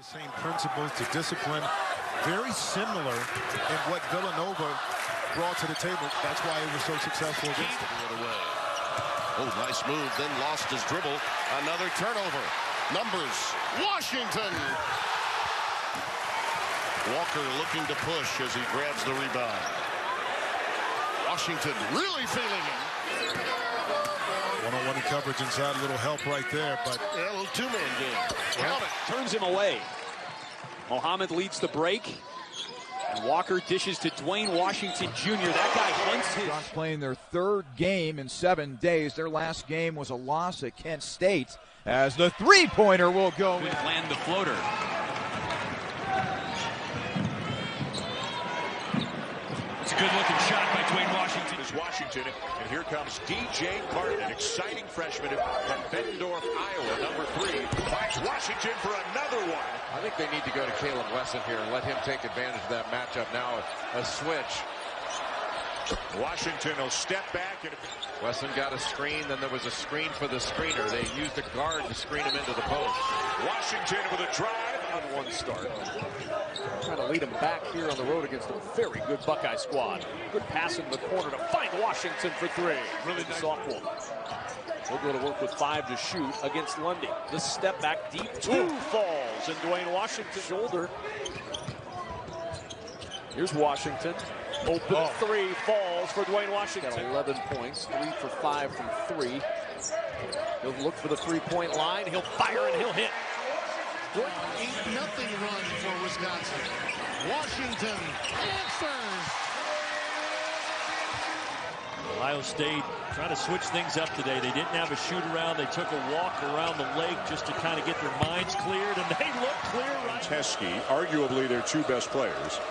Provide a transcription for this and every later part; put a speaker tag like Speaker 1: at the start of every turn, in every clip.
Speaker 1: Same principles to discipline, very similar in what Villanova brought to the table. That's why it was so successful against it.
Speaker 2: Oh, nice move, then lost his dribble. Another turnover. Numbers, Washington. Walker looking to push as he grabs the rebound. Washington really feeling it.
Speaker 1: One-on-one coverage inside, a little help right there, but
Speaker 2: a little two-man game. Count it.
Speaker 3: Turns him away. Mohammed leads the break. And Walker dishes to Duane Washington Jr. That guy hunts his.
Speaker 4: Playing their third game in 7 days. Their last game was a loss at Kent State, as the three-pointer will go in.
Speaker 3: Land the floater. It's a good-looking shot by Duane Washington.
Speaker 5: Is Washington, and here comes DJ Carton, an exciting freshman from Bettendorf, Iowa, number 3. Finds Washington for another one.
Speaker 6: I think they need to go to Caleb Wesson here and let him take advantage of that matchup now. A switch.
Speaker 5: Washington will step back. And
Speaker 6: Wesson got a screen, then there was a screen for the screener. They used a guard to screen him into the post.
Speaker 5: Washington with a drive.
Speaker 6: On one start.
Speaker 3: Trying to lead him back here on the road against a very good Buckeye squad. Good pass in the corner to find Washington for 3. Really nice. Sophomore. He'll go to work with 5 to shoot against Lundy. The step back deep 2 falls, and Duane Washington's shoulder. Here's Washington. Open 3 falls for Duane Washington. Got 11 points, 3 for 5 from 3. He'll look for the 3-point line. He'll fire and he'll hit.
Speaker 2: 8-0 run for Wisconsin. Washington answers.
Speaker 7: Ohio State trying to switch things up today. They didn't have a shoot around. They took a walk around the lake just to kind of get their minds cleared, and they look clear right.
Speaker 5: Teskey, arguably their 2 best players,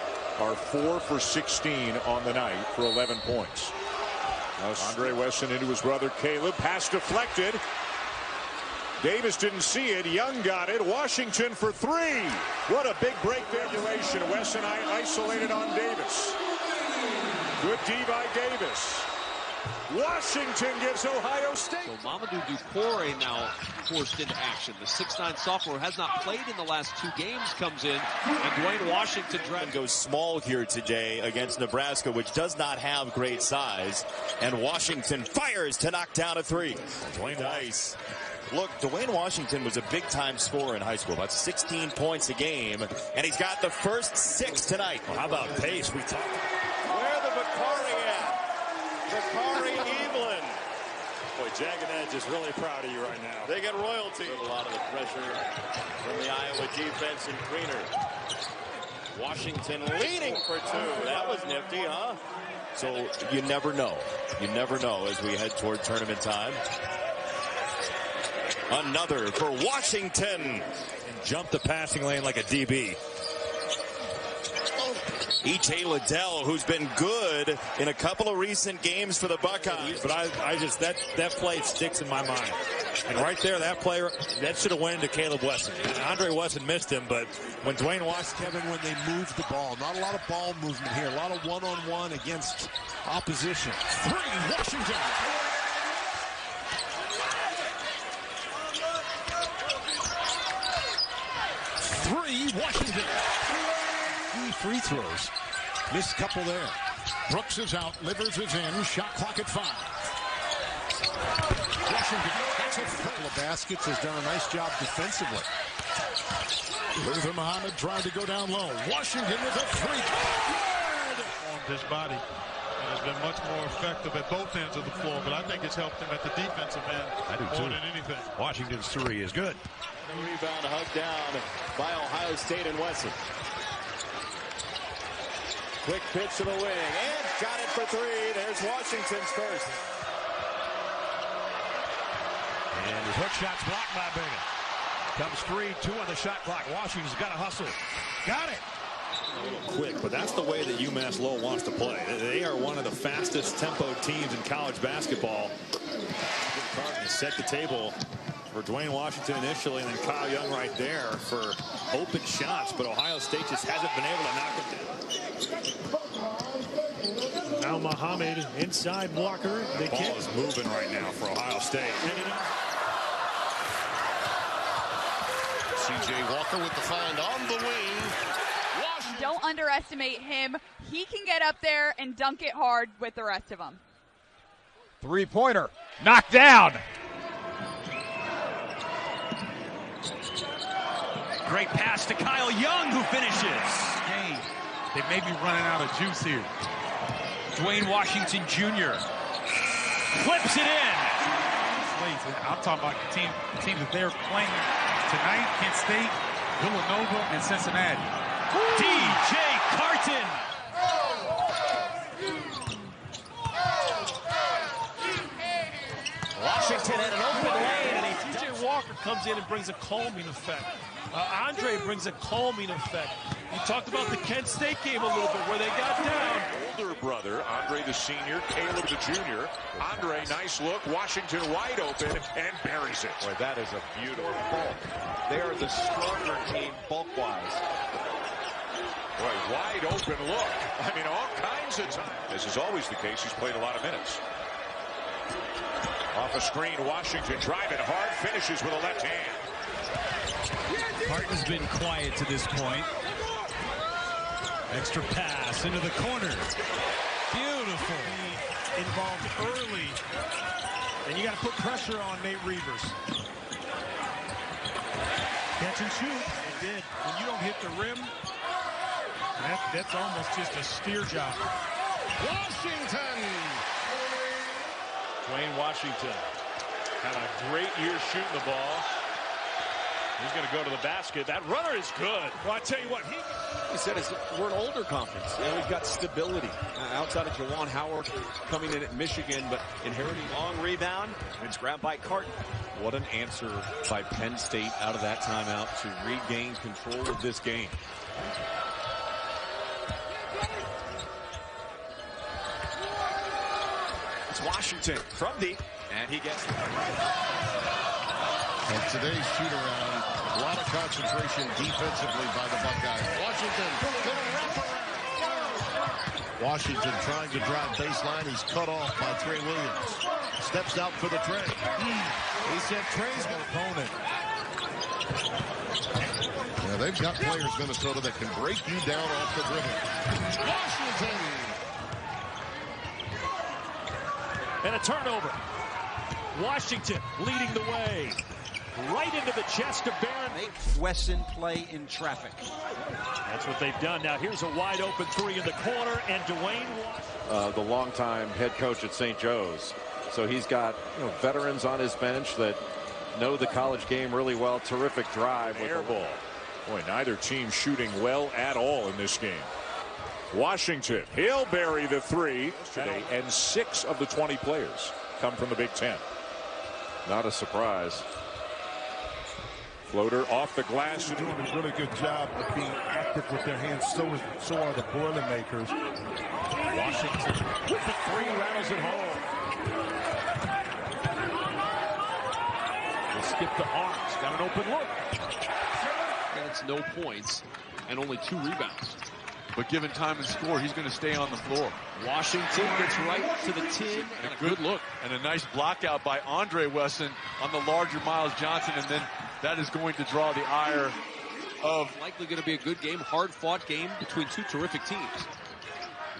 Speaker 5: are 4 for 16 on the night for 11 points. Andre Wesson into his brother Caleb. Pass deflected. Davis didn't see it. Young got it. Washington for 3. What a big break regulation. Wesson isolated on Davis. Good D by Davis. Washington gives Ohio State.
Speaker 8: So Mamadou Dufour now forced into action. The 6'9" sophomore has not played in the last 2 games, comes in, and Duane Washington
Speaker 9: goes small here today against Nebraska, which does not have great size. And Washington fires to knock down a 3.
Speaker 5: Duane
Speaker 9: nice. Look, Duane Washington was a big-time scorer in high school, about 16 points a game, and he's got the first 6 tonight.
Speaker 7: Well, how about pace? We talked.
Speaker 9: Where the Bakari at? Bakari Evelyn.
Speaker 7: Boy, Jagged Edge is really proud of you right now.
Speaker 9: They get royalty. A lot of the pressure from the Iowa defense and Greener. Washington leading for 2. That was nifty, huh? So you never know. You never know as we head toward tournament time. Another for Washington.
Speaker 7: And jump the passing lane like a DB.
Speaker 9: E.J. Liddell, who's been good in a couple of recent games for the Buckeyes.
Speaker 7: But I just, that play sticks in my mind. And right there, that player, that should have went into Caleb Wesson. Andre Wesson missed him, but when Duane Washington...
Speaker 1: Kevin, when they moved the ball, not a lot of ball movement here, a lot of one-on-one against opposition. 3, Washington. Washington. 3 free throws. Missed couple there. Brooks is out. Livers is in. Shot clock at 5. Washington. That's a couple of baskets. Has done a nice job defensively. Luther Muhammad tried to go down low. Washington with a 3.
Speaker 10: On his body. And has been much more effective at both ends of the floor, but I think it's helped him at the defensive end.
Speaker 7: I do
Speaker 10: more
Speaker 7: too.
Speaker 10: than anything.
Speaker 7: Washington's 3 is good.
Speaker 9: Rebound hugged down by Ohio State and Wesson. Quick pitch to the wing, and got it for 3. There's Washington's first.
Speaker 7: And his hook shot's blocked by Bingham. Comes 3-2 on the shot clock. Washington's got to hustle. Got it. A little quick, but that's the way that UMass Lowell wants to play. They are one of the fastest tempo teams in college basketball. Carton set the table for Duane Washington initially, and then Kyle Young right there for open shots, but Ohio State just hasn't been able to knock it down.
Speaker 10: Now Muhammad inside Walker.
Speaker 7: The ball is moving right now for Ohio State.
Speaker 2: C.J. Walker with the find off.
Speaker 11: underestimate him. He can get up there and dunk it hard with the rest of them.
Speaker 4: Three-pointer, knocked down.
Speaker 12: Great pass to Kyle Young, who finishes.
Speaker 13: Hey, they may be running out of juice here.
Speaker 12: Duane Washington Jr. flips it in.
Speaker 13: I'm talking about the teams that they're playing tonight: Kent State, Villanova, and Cincinnati.
Speaker 12: DJ Carton.
Speaker 3: Washington had an open lane, and TJ Walker comes in and brings a calming effect. Andre brings a calming effect. We talked about the Kent State game a little bit where they got down.
Speaker 5: Older brother, Andre the senior, Caleb the junior. Andre, nice look. Washington wide open and buries it.
Speaker 6: Boy, that is a beautiful bulk. They are the stronger team bulk-wise.
Speaker 5: Boy, wide open look. I mean, all kinds of time. As is always the case, he's played a lot of minutes. Off a screen, Washington driving hard, finishes with a left hand.
Speaker 12: Carton's been quiet to this point. Extra pass into the corner. Beautiful.
Speaker 7: Involved early. And you got to put pressure on Nate Reavers. Catch and shoot. It did. When you don't hit the rim, that's almost just a steer job.
Speaker 1: Washington.
Speaker 3: Duane Washington had a great year shooting the ball. He's going to go to the basket. That runner is good.
Speaker 7: Well, I tell you what,
Speaker 3: he said we're an older conference. And we've got stability. Outside of Juwan Howard coming in at Michigan, but inheriting long rebound. It's grabbed by Carton. What an answer by Penn State out of that timeout to regain control of this game. It's Washington from deep, and he gets it.
Speaker 1: And today's shoot-around, a lot of concentration defensively by the Buckeyes. Washington trying to drive baseline. He's cut off by Trey Williams. Steps out for the Trey. He said Trey's an opponent. Yeah, they've got players, Minnesota, that can break you down off the dribble. Washington.
Speaker 3: And a turnover. Washington leading the way. Right into the chest of Barron.
Speaker 8: Make Wesson play in traffic.
Speaker 3: That's what they've done. Now here's a wide open three in the corner, and Duane Washington.
Speaker 6: The longtime head coach at St. Joe's. So he's got veterans on his bench that know the college game really well. Terrific drive with
Speaker 5: air ball. Boy, neither team shooting well at all in this game. Washington, he'll bury the three today, and 6 of the 20 players come from the Big Ten.
Speaker 6: Not a surprise.
Speaker 5: Floater off the glass.
Speaker 1: They're doing a really good job of being active with their hands. So are the Boilermakers.
Speaker 3: Washington with the three, rattles it home. We'll skip to Arms. Got an open look.
Speaker 8: And it's no points and only 2 rebounds.
Speaker 13: But given time and score, he's going to stay on the floor.
Speaker 8: Washington gets right to the tin, and a good look.
Speaker 13: And a nice block out by Andre Wesson on the larger Miles Johnson, and then that is going to draw the ire of...
Speaker 8: Likely going to be a good game, hard-fought game between 2 terrific teams.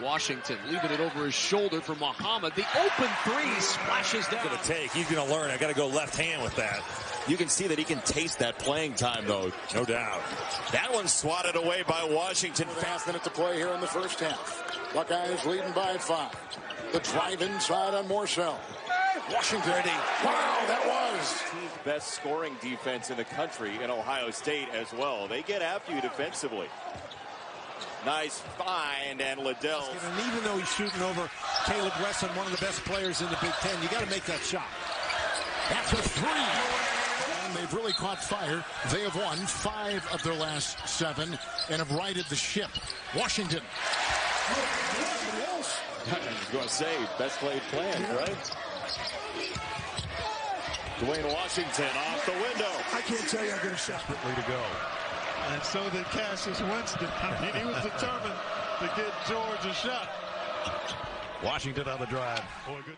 Speaker 8: Washington leaving it over his shoulder for Muhammad. The open three splashes down.
Speaker 7: Going to take. He's going to learn. I got to go left hand with that. You can see that he can taste that playing time, though, no doubt. That one's swatted away by Washington.
Speaker 1: 1.5 minutes to play here in the first half. Buckeyes leading by 5. The drive inside on Morcell. Washington. Wow, that was
Speaker 9: best scoring defense in the country in Ohio State as well. They get after you defensively. Nice find, and Liddell.
Speaker 7: And even though he's shooting over Caleb Wesson, one of the best players in the Big Ten, you got to make that shot.
Speaker 1: That's a 3. And they've really caught fire. They have won 5 of their last 7 and have righted the ship. Washington.
Speaker 9: I was going to say, best laid plans, right? Duane Washington off the window.
Speaker 1: I can't tell you I'm going to desperately to go.
Speaker 10: And so did Cassius Winston. I mean, he was determined to get George a shot.
Speaker 7: Washington on the drive.
Speaker 10: Boy, good